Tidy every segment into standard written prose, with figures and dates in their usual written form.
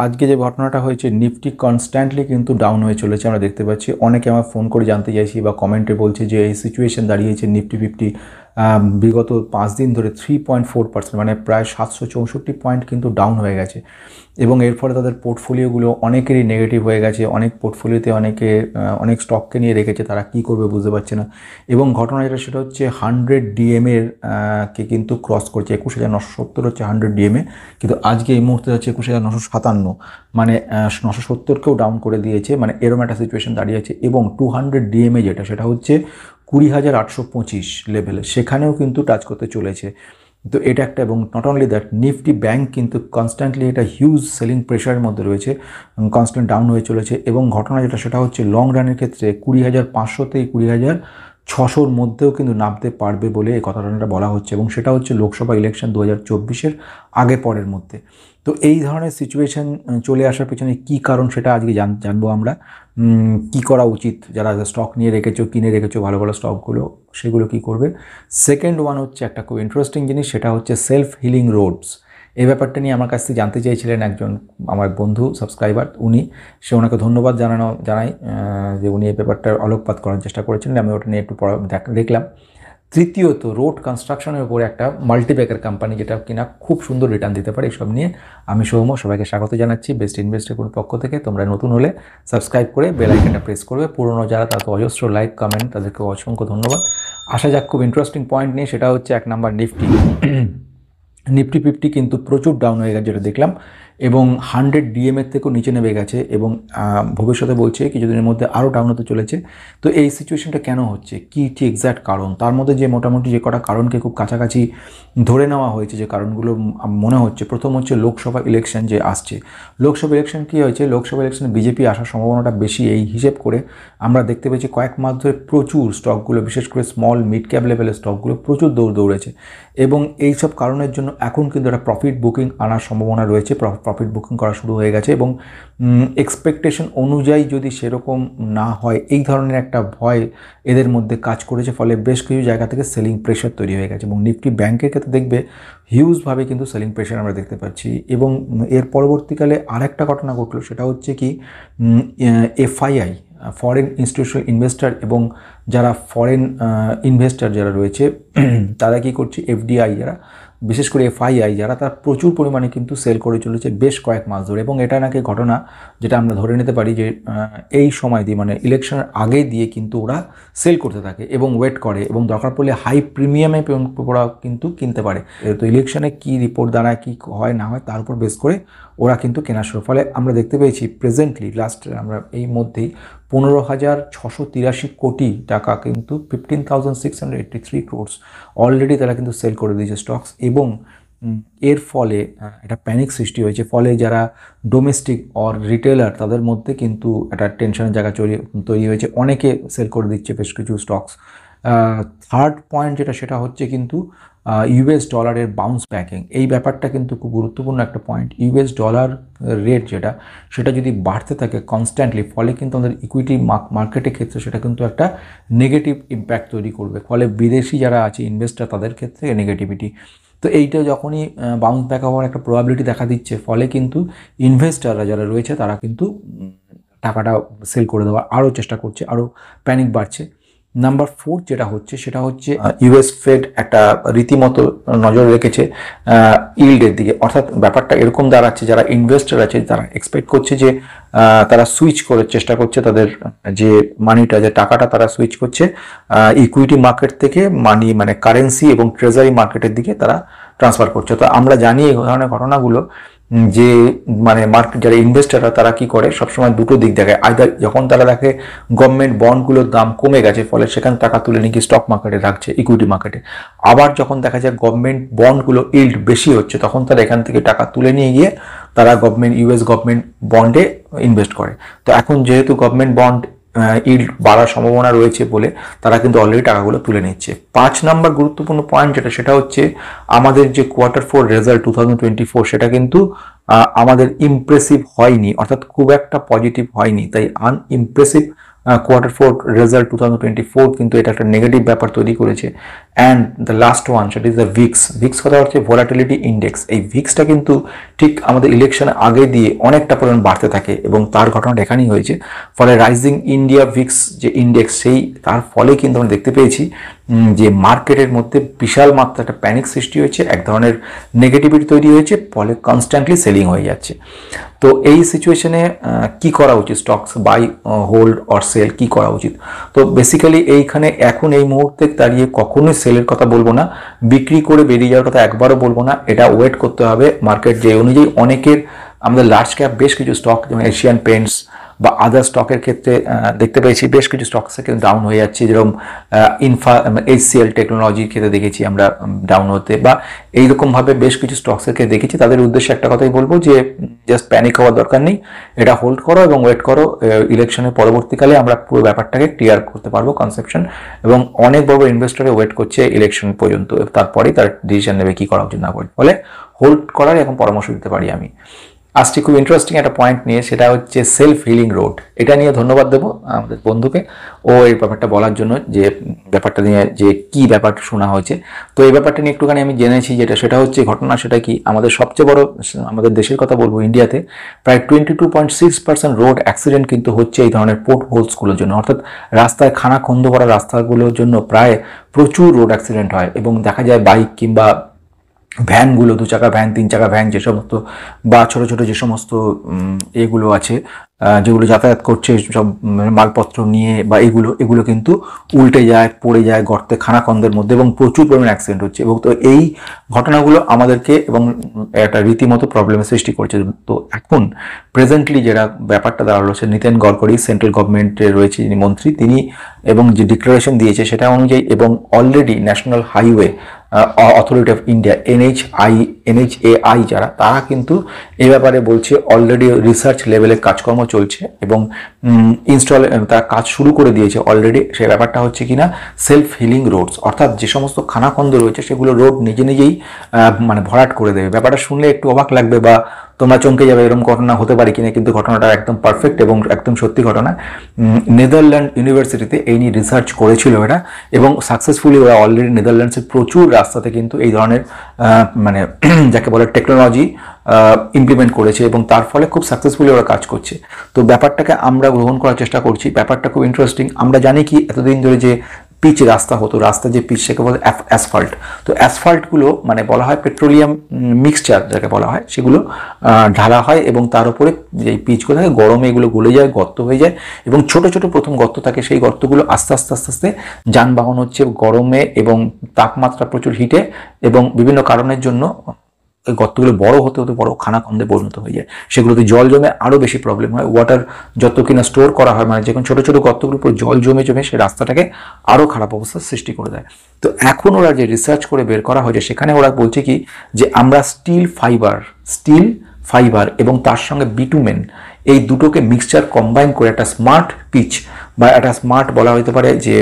আজকে যে ঘটনাটা হয়েছে, নিফটি কনস্ট্যান্টলি কিন্তু ডাউন হয়ে চলেছে, আমরা দেখতে পাচ্ছি। অনেকে আমার ফোন করে জানতে চাইছি বা কমেন্টে বলছে যে এই সিচুয়েশন দাঁড়িয়েছে নিফটি ফিফটি বিগত 5 দিন ধরে 3.4%, মানে প্রায় 764 পয়েন্ট কিন্তু ডাউন হয়ে গেছে। এবং এর ফলে তাদের পোর্টফোলিওগুলো অনেকেরই নেগেটিভ হয়ে গেছে। অনেক পোর্টফোলিওতে অনেক স্টককে নিয়ে রেখেছে, তারা কী করবে বুঝতে পারছে না। এবং ঘটনা যেটা সেটা হচ্ছে 100 ডিএমের কে কিন্তু ক্রস করছে। 21,970 হচ্ছে 100 ডিএমএ, কিন্তু আজকে এই মুহূর্তে হচ্ছে 21,957, মানে 970কেও ডাউন করে দিয়েছে। মানে এরকম একটা সিচুয়েশন দাঁড়িয়েছে। এবং 200 ডিএমএ যেটা, সেটা হচ্ছে 20,825 লেভেলে, সেখানেও কিন্তু টাচ করতে চলেছে। তো এটা একটা। এবং not only that, Nifty bank কিন্তু কনস্ট্যান্টলি এটা হিউজ সেলিং প্রেশারের মধ্যে রয়েছে, কনস্ট্যান্ট ডাউন হয়ে চলেছে। এবং ঘটনা যেটা সেটা হচ্ছে লং রানের ক্ষেত্রে 20,500 থেকে 20,600 মধ্যেও কিন্তু নামতে পারবে বলে এই কথাটা বলা হচ্ছে। এবং সেটা হচ্ছে লোকসভা ইলেকশন 2024-এর আগে পরের মধ্যে। তো এই ধরনের সিচুয়েশন চলে আসার পেছনে কী কারণ, সেটা আজকে জানবো আমরা। কী করা উচিত, যারা স্টক নিয়ে রেখেছো, কিনে রেখেছো ভালো ভালো স্টকগুলো, সেগুলো কী করবে। সেকেন্ড ওয়ান হচ্ছে একটা খুব ইন্টারেস্টিং জিনিস, সেটা হচ্ছে সেলফ হিলিং রোডস। এই ব্যাপারটা নিয়ে আমার কাছ থেকে জানতে চেয়েছিলেন একজন আমার বন্ধু সাবস্ক্রাইবার, ওনাকে ধন্যবাদ জানাই যে উনি এই ব্যাপারটার আলোকপাত করার চেষ্টা করেছিলেন। আমি ওটা নিয়ে একটু দেখলাম। তৃতীয়ত, রোড কনস্ট্রাকশনের উপরে একটা মাল্টিপ্যাকার কোম্পানি, যেটা কিনা খুব সুন্দর রিটার্ন দিতে পারে। এইসব নিয়ে আমি সৌম্য, সবাইকে স্বাগত জানাচ্ছি বেস্ট ইনভেস্টের কোনো পক্ষ থেকে। তোমরা নতুন হলে সাবস্ক্রাইব করে বেল আইকনটা প্রেস করবে। পুরনো যারা, তারা তো অজস্র লাইক কমেন্ট, তাদেরকে অসংখ্য ধন্যবাদ। আসা যাক খুব ইন্টারেস্টিং পয়েন্ট নিয়ে, সেটা হচ্ছে 1 নাম্বার নিফটি। নিফটি ফিফটি কিন্তু প্রচুর ডাউন হয়ে গেছে, যেটা দেখলাম। এবং 100 ডিএমের থেকেও নিচে নেমে গেছে। এবং ভবিষ্যতে বলছে কিছুদিনের মধ্যে আরও ডাউন হতে চলেছে। তো এই সিচুয়েশনটা কেন হচ্ছে, কী ঠিক এক্স্যাক্ট কারণ, তার মধ্যে যে মোটামুটি যে কটা কারণকে খুব কাছাকাছি ধরে নেওয়া হয়েছে, যে কারণগুলো মনে হচ্ছে। প্রথম হচ্ছে লোকসভা ইলেকশন যে আসছে। লোকসভা ইলেকশন কী হয়েছে, লোকসভা ইলেকশনে বিজেপি আসার সম্ভাবনাটা বেশি, এই হিসেব করে আমরা দেখতে পেয়েছি কয়েক মাস ধরে প্রচুর স্টকগুলো, বিশেষ করে স্মল মিড ক্যাপ লেভেলের স্টকগুলো প্রচুর দৌড়েছে। এবং এই সব কারণের জন্য এখন কিন্তু একটা প্রফিট বুকিং আনার সম্ভাবনা রয়েছে, প্রফিট বুকিং করা শুরু হয়ে গেছে। এবং এক্সপেকটেশন অনুযায়ী যদি সেরকম না হয়, এই ধরনের একটা ভয় এদের মধ্যে কাজ করেছে, ফলে বেশ কিছু জায়গা থেকে সেলিং প্রেশার তৈরি হয়ে গেছে। এবং নিফটি ব্যাংকের ক্ষেত্রে দেখবে হিউজভাবে কিন্তু সেলিং প্রেশার আমরা দেখতে পাচ্ছি। এবং এর পরবর্তীকালে আরেকটা ঘটনা ঘটলো, সেটা হচ্ছে কি, এফআইআই, ফরেন ইনস্টিটিউশনাল ইনভেস্টর, এবং যারা ফরেন ইনভেস্টর যারা রয়েছে, তারা কী করছে, এফডিআই যারা, বিশেষ করে এফআইআই যারা, তারা প্রচুর পরিমাণে কিন্তু সেল করে চলেছে বেশ কয়েক মাস ধরে। এবং এটা নাকি ঘটনা যেটা আমরা ধরে নিতে পারি যে এই সময় দিয়ে, মানে ইলেকশনের আগে দিয়ে কিন্তু ওরা সেল করতে থাকে এবং ওয়েট করে, এবং দরকার পড়লে হাই প্রিমিয়ামে ওরা কিন্তু কিনতে পারে। তো ইলেকশনে কী রিপোর্ট দাঁড়ায়, কী হয় না হয়, তার উপর বেস করে ওরা কিন্তু কেনা শুরু। ফলে আমরা দেখতে পেয়েছি প্রেজেন্টলি আমরা এই মধ্যেই 15,683 কোটি টাকা, কিন্তু 15,683 crores অলরেডি তারা কিন্তু সেল করে দিয়েছে স্টকস। এবং এর ফলে একটা প্যানিক সৃষ্টি হয়েছে। ফলে যারা ডোমেস্টিক অর রিটেলার, তাদের মধ্যে কিন্তু একটা টেনশনের জায়গা তৈরি হয়েছে। অনেকে সেল করে দিচ্ছে বেশ কিছু স্টকস। থার্ড পয়েন্ট যেটা, সেটা হচ্ছে কিন্তু ইউএস ডলারের বাউন্স ব্যাকিং। এই ব্যাপারটা কিন্তু খুব গুরুত্বপূর্ণ একটা পয়েন্ট। ইউএস ডলার রেট যেটা, সেটা যদি বাড়তে থাকে কনস্ট্যান্টলি, ফলে কিন্তু আমাদের ইকুইটি মার্কেটের ক্ষেত্রে সেটা কিন্তু একটা নেগেটিভ ইম্প্যাক্ট তৈরি করবে। ফলে বিদেশি যারা আছে ইনভেস্টার, তাদের ক্ষেত্রে নেগেটিভিটি। তো এইটা যখনই বাউন্স ব্যাক হওয়ার একটা প্রবাবিলিটি দেখা দিচ্ছে, ফলে কিন্তু ইনভেস্টাররা যারা রয়েছে, তারা কিন্তু টাকাটা সেল করে দেওয়ার আরও চেষ্টা করছে, আরও প্যানিক বাড়ছে। নাম্বার 4 যেটা হচ্ছে, সেটা হচ্ছে ইউএস ফেড একটা রীতিমতো নজর রেখেছে ইল্ডের দিকে। অর্থাৎ ব্যাপারটা এরকম দাঁড়াচ্ছে, যারা ইনভেস্টার আছে তারা এক্সপেক্ট করছে যে তারা সুইচ করার চেষ্টা করছে, তাদের যে মানিটা, যে টাকাটা, তারা সুইচ করছে ইকুইটি মার্কেট থেকে মানে কারেন্সি এবং ট্রেজারি মার্কেটের দিকে তারা ট্রান্সফার করছে। তো আমরা জানি এই ধরনের ঘটনাগুলো, যে মানে মার্কেট যারা ইনভেস্টাররা, তারা কি করে, সবসময় দুটো দিক দেখায়। আইদার যখন তারা দেখে গভর্নমেন্ট বন্ডগুলোর দাম কমে গেছে, ফলে সেখানে টাকা তুলে নিয়ে গিয়ে স্টক মার্কেটে রাখছে, ইকুইটি মার্কেটে। আবার যখন দেখা যায় গভর্নমেন্ট বন্ডগুলো ইল্ড বেশি হচ্ছে, তখন তারা এখান থেকে টাকা তুলে নিয়ে গিয়ে তারা ইউএস গভর্নমেন্ট বন্ডে ইনভেস্ট করে। তো এখন যেহেতু গভর্নমেন্ট বন্ড ইল্ড বাড়ার সম্ভাবনা রয়েছে বলে, তারা কিন্তু অলরেডি টাকাগুলো তুলে নিচ্ছে। 5 নাম্বার গুরুত্বপূর্ণ পয়েন্ট যেটা, সেটা হচ্ছে আমাদের যে Q4 রেজাল্ট 2024, সেটা কিন্তু আমাদের ইমপ্রেসিভ হয়নি, অর্থাৎ খুব একটা পজিটিভ হয়নি। তাই আনইমপ্রেসিভ Q4 রেজাল্ট 2024 কিন্তু এটা একটা নেগেটিভ ব্যাপার তৈরি করেছে। অ্যান্ড দ্য লাস্ট ওয়ান, সেটা ইজ দ্য ভিক্স। ভিক্স কথা হচ্ছে ভোলাটিলিটি ইন্ডেক্স। এই ভিক্সটা কিন্তু ঠিক আমাদের ইলেকশনের আগে দিয়ে অনেকটা পরিমাণ বাড়তে থাকে এবং তার ঘটনাটা এখানেই হয়েছে। ফলে রাইজিং ইন্ডিয়া ভিক্স যে ইন্ডেক্স, সেই তার ফলে কিন্তু আমরা দেখতে পেয়েছি যে মার্কেটের মধ্যে বিশাল মাত্রা একটা প্যানিক সৃষ্টি হয়েছে, এক ধরনের নেগেটিভিটি তৈরি হয়েছে, ফলে কনস্ট্যান্টলি সেলিং হয়ে যাচ্ছে। তো এই সিচুয়েশনে কি করা উচিত, stocks buy, hold or sell, কি করা উচিত? তো বেসিক্যালি এইখানে এখন এই মুহূর্তে দাঁড়িয়ে কখনোই সেলের কথা বলবো না, বিক্রি করে বেরিয়ে যাওয়ার কথা একবারও বলবো না। এটা ওয়েট করতে হবে মার্কেট যে অনুযায়ী। অনেকের আমাদের লার্জ ক্যাপ বেশ কিছু স্টক, যেমন এশিয়ান পেন্টস বা আদার স্টকের ক্ষেত্রে দেখতে পেয়েছি বেশ কিছু স্টকসে কিন্তু ডাউন হয়ে যাচ্ছে, যেরকম HCL টেকনোলজির ক্ষেত্রে দেখেছি আমরা ডাউন হতে, বা এইরকমভাবে বেশ কিছু স্টকসের ক্ষেত্রে দেখেছি। তাদের উদ্দেশ্যে একটা কথাই বলবো যে জাস্ট প্যানিক হওয়ার দরকার নেই, এটা হোল্ড করো এবং ওয়েট করো। ইলেকশনের পরবর্তীকালে আমরা পুরো ব্যাপারটাকে ক্লিয়ার করতে পারবো কনসেপশন, এবং অনেক বড় ইনভেস্টরে ওয়েট করছে ইলেকশন পর্যন্ত, তারপরেই তার ডিসিশন নেবে কি করা উচিত না করে। ফলে হোল্ড করার এখন পরামর্শ দিতে পারি আমি। আজকে খুব ইন্টারেস্টিং একটা পয়েন্ট নিয়ে, সেটা হচ্ছে সেলফ হিলিং রোড। এটা নিয়ে ধন্যবাদ দেবো আমাদের বন্ধুকে, ও এই ব্যাপারটা বলার জন্য, যে ব্যাপারটা নিয়ে যে কি ব্যাপারটা শোনা হয়েছে। তো এই ব্যাপারটা নিয়ে একটুখানি আমি জেনেছি, সেটা হচ্ছে ঘটনা, সেটা কি আমাদের সবচেয়ে বড়, আমাদের দেশের কথা বলবো, ইন্ডিয়াতে প্রায় 22.6% রোড অ্যাক্সিডেন্ট কিন্তু হচ্ছে এই ধরনের পোর্ট হোলসগুলোর জন্য। অর্থাৎ রাস্তায় খানা খন্দ করা রাস্তাগুলোর জন্য প্রায় প্রচুর রোড অ্যাক্সিডেন্ট হয়, এবং দেখা যায় বাইক কিংবা ভ্যানগুলো, 2 চাকা ভ্যান, 3 চাকা ভ্যান, যে সমস্ত বা ছোট ছোট যে সমস্ত এগুলো আছে যেগুলো যাতায়াত করছে সব মালপত্র নিয়ে, বা এগুলো কিন্তু উল্টে যায়, পড়ে যায় গর্তে, খানাখন্দের মধ্যে, এবং প্রচুর পরিমাণে অ্যাক্সিডেন্ট হচ্ছে। এবং তো এই ঘটনাগুলো আমাদেরকে এবং একটা রীতিমতো প্রবলেমের সৃষ্টি করছে। তো এখন প্রেজেন্টলি যেটা ব্যাপারটা দাঁড়ালো, সে নীতিন গডকরি, সেন্ট্রাল গভর্নমেন্টে রয়েছে যিনি মন্ত্রী, তিনি এবং যে ডিক্লারেশন দিয়েছে সেটা অনুযায়ী, এবং already national highway authority of India, NHAI যারা, তারা কিন্তু এ ব্যাপারে বলছে অলরেডি রিসার্চ লেভেলে কাজকর্ম চলছে, এবং তারা কাজ শুরু করে দিয়েছে অলরেডি। সেই ব্যাপারটা হচ্ছে কিনা সেলফ হিলিং রোডস, অর্থাৎ যে সমস্ত খানাখন্দ রয়েছে সেগুলো রোড নিজে নিজেই মানে ভরাট করে দেবে। ব্যাপারটা শুনলে একটু অবাক লাগবে বা তোমরা চমকে যাবে এরকম ঘটনা হতে পারে কিনা, কিন্তু ঘটনাটা একদম পারফেক্ট এবং একদম সত্যি ঘটনা। নেদারল্যান্ড ইউনিভার্সিটিতে এই নিয়ে রিসার্চ করেছিল এরা, এবং সাকসেসফুলি ওরা অলরেডি নেদারল্যান্ডসের প্রচুর রাস্তাতে কিন্তু এই ধরনের মানে যাকে বলে টেকনোলজি ইমপ্লিমেন্ট করেছে, এবং তার ফলে খুব সাকসেসফুলি ওরা কাজ করছে। তো ব্যাপারটাকে আমরা গ্রহণ করার চেষ্টা করছি। ব্যাপারটা খুব ইন্টারেস্টিং। আমরা জানি কি এতদিন ধরে যে পিচ রাস্তা হতো, রাস্তা যে পিচ সেকে বলে অ্যাসফল্ট। তো অ্যাসফল্টগুলো মানে বলা হয় পেট্রোলিয়াম মিক্সচার যাকে বলা হয়, সেগুলো ঢালা হয়, এবং তার উপরে যে পিচগুলো থাকে গরমে এগুলো গলে যায়, গর্ত হয়ে যায়, এবং ছোট ছোট প্রথম গর্ত থাকে, সেই গর্তগুলো আস্তে আস্তে আস্তে আস্তে যানবাহন হচ্ছে গরমে এবং তাপমাত্রা প্রচুর হিটে এবং বিভিন্ন কারণের জন্য ওই গর্তগুলো বড় হতে হতে বড় খানাখন্দে পরিণত হয়ে যায়। সেগুলোতে জল জমে আরও বেশি প্রবলেম হয়। ওয়াটার যত কিনা স্টোর করা হয়, মানে যখন ছোটো ছোটো গর্তগুলোর উপর জল জমে জমে সেই রাস্তাটাকে আরও খারাপ অবস্থার সৃষ্টি করে দেয়। তো এখন ওরা যে রিসার্চ করে বের করা হয়েছে, সেখানে ওরা বলছে কি যে আমরা স্টিল ফাইবার এবং তার সঙ্গে বিটুমেন, এই দুটোকে মিক্সচার কম্বাইন করে একটা স্মার্ট পিচ বা একটা স্মার্ট বলা হতে পারে যে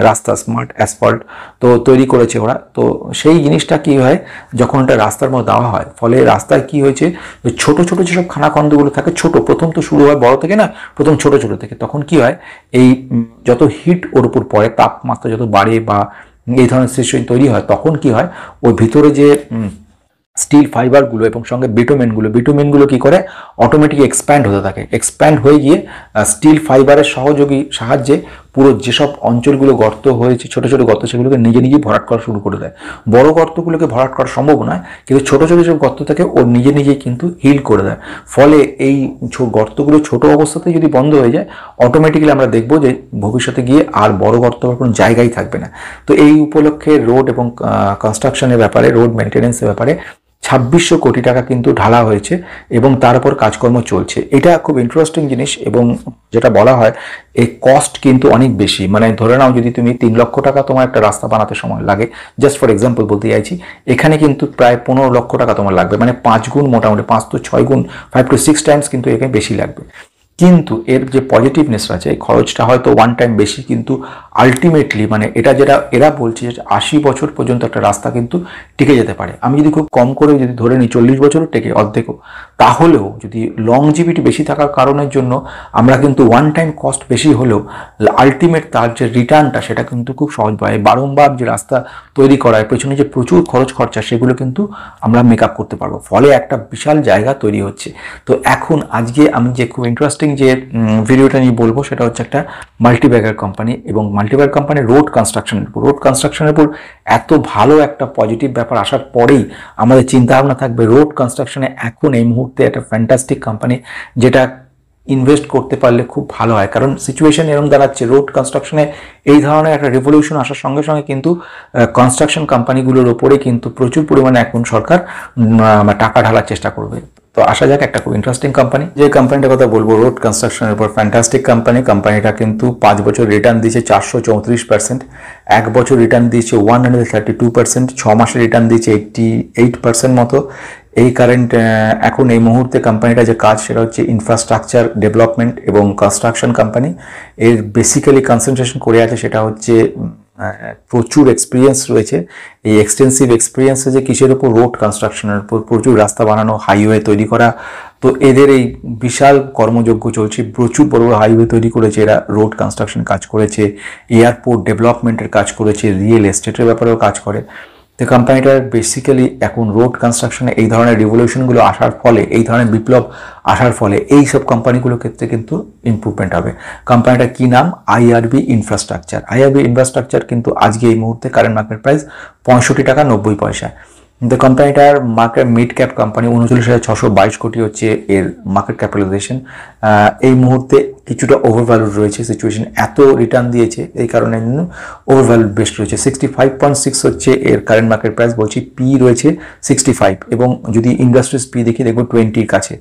রাস্তা, স্মার্ট অ্যাসফল্ট তো তৈরি করেছে ওরা। তো সেই জিনিসটা কি হয়, যখন এটা রাস্তার মধ্যে দেওয়া হয়, ফলে রাস্তায় কি হয়েছে, ছোট ছোট যেসব খানাখন্দগুলো থাকে, ছোট প্রথম তো শুরু হয় বড় থেকে না, প্রথম ছোট ছোট থেকে, তখন কি হয় এই যত হিট ওর উপর পড়ে, তাপমাত্রা যত বাড়ে বা এই ধরনের সিচুয়েশন তৈরি হয়, তখন কি হয় ওই ভিতরে যে স্টিল ফাইবারগুলো এবং সঙ্গে বিটুমেনগুলো কি করে অটোমেটিক এক্সপ্যান্ড হতে থাকে। এক্সপ্যান্ড হয়ে গিয়ে স্টিল ফাইবারের সাহায্যে পুরো যেসব অঞ্চলগুলো গর্ত হয়েছে, ছোটো ছোটো গর্ত, সেগুলোকে নিজে নিজেই ভরাট করা শুরু করে দেয়। বড় গর্তগুলোকে ভরাট করা সম্ভব নয়, কিন্তু ছোটো ছোটো যেসব গর্ত থাকে ও নিজে নিজেই কিন্তু হিল করে দেয়। ফলে এই গর্তগুলো ছোট অবস্থাতে যদি বন্ধ হয়ে যায়, অটোমেটিক্যালি আমরা দেখব যে ভবিষ্যতে গিয়ে আর বড় গর্ত হওয়ার কোনো জায়গাই থাকবে না। তো এই উপলক্ষে রোড এবং কনস্ট্রাকশনের ব্যাপারে, রোড মেনটেন্যান্সের ব্যাপারে 2600 কোটি টাকা কিন্তু ঢালা হয়েছে এবং তার উপর কাজকর্ম চলছে। এটা খুব ইন্টারেস্টিং জিনিস, এবং যেটা বলা হয় এই কস্ট কিন্তু অনেক বেশি। মানে ধরে নাও যদি তুমি 3 লক্ষ টাকা তোমার একটা রাস্তা বানাতে সময় লাগে, জাস্ট ফর এক্সাম্পল বলতে চাইছি, এখানে কিন্তু প্রায় 15 লক্ষ টাকা তোমার লাগবে, মানে 5 গুণ, মোটামুটি 5 to 6 গুণ, 5 to 6 টাইমস কিন্তু এখানে বেশি লাগবে। কিন্তু এর যে পজিটিভনেস আছে, এই খরচটা হয়তো ওয়ান টাইম বেশি, কিন্তু আলটিমেটলি মানে এটা যেটা এরা বলছে যে 80 বছর পর্যন্ত একটা রাস্তা কিন্তু টিকে যেতে পারে। আমি যদি খুব কম করে যদি ধরে নিই 40 বছরও টেকে, অর্ধেকও, তাহলেও যদি লংজিভিটি বেশি থাকার কারণের জন্য আমরা কিন্তু ওয়ান টাইম কস্ট বেশি হলেও আলটিমেট তার যে রিটার্নটা সেটা কিন্তু খুব সহজ পায়। বারংবার যে রাস্তা তৈরি করার পেছনে যে প্রচুর খরচা সেগুলো কিন্তু আমরা মেকআপ করতে পারবো, ফলে একটা বিশাল জায়গা তৈরি হচ্ছে। তো এখন আজকে আমি যে খুব ইন্টারেস্টিং যে ভিডিওটা নিয়ে বলবো সেটা হচ্ছে একটা মাল্টিব্যাগার কোম্পানি, এবং মাল্টিব্যাগার কোম্পানি রোড কনস্ট্রাকশনের উপর এত ভালো একটা পজিটিভ ব্যাপার আসার পরেই আমাদের চিন্তা ভাবনা থাকবে রোড কনস্ট্রাকশনে এখন এই মুহূর্তে একটা ফ্যান্টাস্টিক কোম্পানি, যেটা ইনভেস্ট করতে পারলে খুব ভালো হয়। কারণ সিচুয়েশন এরকম দাঁড়াচ্ছে, রোড কনস্ট্রাকশনে এই ধরনের একটা রেভলিউশন আসার সঙ্গে সঙ্গে কিন্তু কনস্ট্রাকশন কোম্পানিগুলোর ওপরে কিন্তু প্রচুর পরিমাণে এখন সরকার টাকা ঢালার চেষ্টা করবে। তো আসা যাক, একটা খুব ইন্টারেস্টিং কোম্পানি। যে কোম্পানিটার কথা বলবো রোড কনস্ট্রাকশনের উপর, ফ্যান্টাস্টিক কোম্পানিটা কিন্তু 5 বছর রিটার্ন দিয়েছে 434%, 1 বছর রিটার্ন দিয়েছে 132%, 6 মাসের রিটার্ন দিয়েছে 88% মতো। এই কারেন্ট এখন এই মুহূর্তে কোম্পানিটা যে কাজ সেটা হচ্ছে ইনফ্রাস্ট্রাকচার ডেভেলপমেন্ট এবং কনস্ট্রাকশন কোম্পানি। এর বেসিক্যালি কনসেন্ট্রেশন করে আছে সেটা হচ্ছে প্রচুর এক্সপিরিয়েন্স রয়েছে। এই এক্সটেন্সিভ এক্সপিরিয়েন্স যে কিসের উপর, রোড কনস্ট্রাকশনের উপর, প্রচুর রাস্তা বানানো, হাইওয়ে তৈরি করা। তো এদের এই বিশাল কর্মযজ্ঞ চলছে, প্রচুর বড় বড় হাইওয়ে তৈরি করেছে এরা, রোড কনস্ট্রাকশন কাজ করেছে, এয়ারপোর্ট ডেভেলপমেন্টের কাজ করেছে, রিয়েল এস্টেটের ব্যাপারেও কাজ করে। তো কোম্পানিটার বেসিক্যালি এখন রোড কনস্ট্রাকশনে এই ধরনের রিভলিউশনগুলো আসার ফলে, এই ধরনের বিপ্লব আসার ফলে এই সব কোম্পানিগুলোর ক্ষেত্রে কিন্তু ইমপ্রুভমেন্ট হবে। কোম্পানিটার কী নাম? IRB infrastructure. আইআরবি ইনফ্রাস্ট্রাকচার কিন্তু আজকে এই মুহূর্তে কারেন্ট মার্কেট প্রাইস 65 টাকা 90 পয়সা। কিন্তু কোম্পানিটার মার্কেট মিড ক্যাপ কোম্পানি, 39,622 কোটি হচ্ছে এর মার্কেট ক্যাপিটালাইজেশন। এই মুহূর্তে কিছুটা ওভারভ্যালুড রয়েছে, সিচুয়েশন এত রিটার্ন দিয়েছে এই কারণে ওভারভ্যালুড বেস্ট রয়েছে। 65.6 হচ্ছে এর কারেন্ট মার্কেট প্রাইস, বলছি পি রয়েছে 65, এবং যদি ইন্ডাস্ট্রিজ পি দেখি দেখবো 20-র কাছে।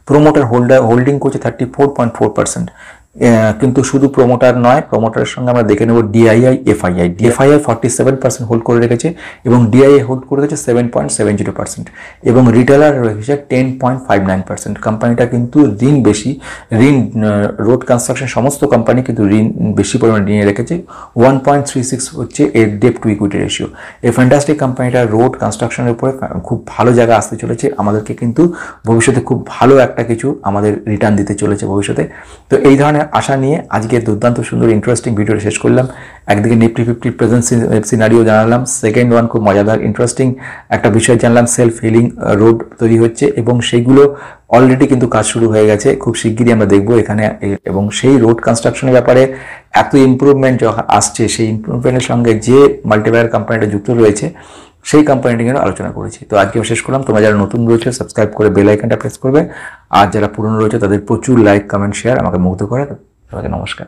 প্রোমোটার হোল্ডিং করছে 34.4%। কিন্তু শুধু প্রোমোটার নয়, প্রোমোটারের সঙ্গে আমরা দেখে নেব ডিআইআই, এফআইআই। ডিএফআইআই 47% হোল্ড করে রেখেছে এবং ডিআইআই হোল্ড করে রেখেছে 7.70%, এবং রিটেলার রেখেছে 10.59%। কোম্পানিটা কিন্তু ঋণ বেশি, রোড কনস্ট্রাকশন সমস্ত কোম্পানি কিন্তু ঋণ বেশি পরিমাণে নিয়ে রেখেছে। 1.36 হচ্ছে এর ডেট টু ইকুইটি রেশিও। এই ফ্যান্টাস্টিক কোম্পানিটা রোড কনস্ট্রাকশনের উপরে খুব ভালো জায়গা আসতে চলেছে, আমাদেরকে কিন্তু ভবিষ্যতে খুব ভালো একটা কিছু আমাদের রিটার্ন দিতে চলেছে ভবিষ্যতে। তো এই ধরনের আশা নিয়ে আজকে দুর্দান্ত সুন্দর ইন্টারেস্টিং ভিডিওটা শেষ করলাম। একদিকে নিফটি 50 প্রেজেন্ট সিনারিও জানালাম, সেকেন্ড ওয়ান খুব মজাদার ইন্টারেস্টিং একটা বিষয় জানলাম, সেলফ হিলিং রোড তৈরি হচ্ছে এবং সেইগুলো অলরেডি কিন্তু কাজ শুরু হয়ে গেছে, খুব শিগগিরই আমরা দেখবো এখানে। এবং সেই রোড কনস্ট্রাকশনের ব্যাপারে এত ইমপ্রুভমেন্ট যখন আসছে, সেই ইমপ্রুভমেন্টের সঙ্গে যে মাল্টিপ্লায়ার কোম্পানিটা যুক্ত রয়েছে সেই কোম্পানিটি নিয়ে আলোচনা করেছি। তো আজকে শেষ করলাম। তোমরা যারা নতুন রয়েছে সাবস্ক্রাইব করে বেল আইকনটা প্রেস করবে, আর যারা পুরনো রয়েছে তাদের প্রচুর লাইক, কমেন্ট, শেয়ার আমাকে মুগ্ধ করে। তোমাকে নমস্কার।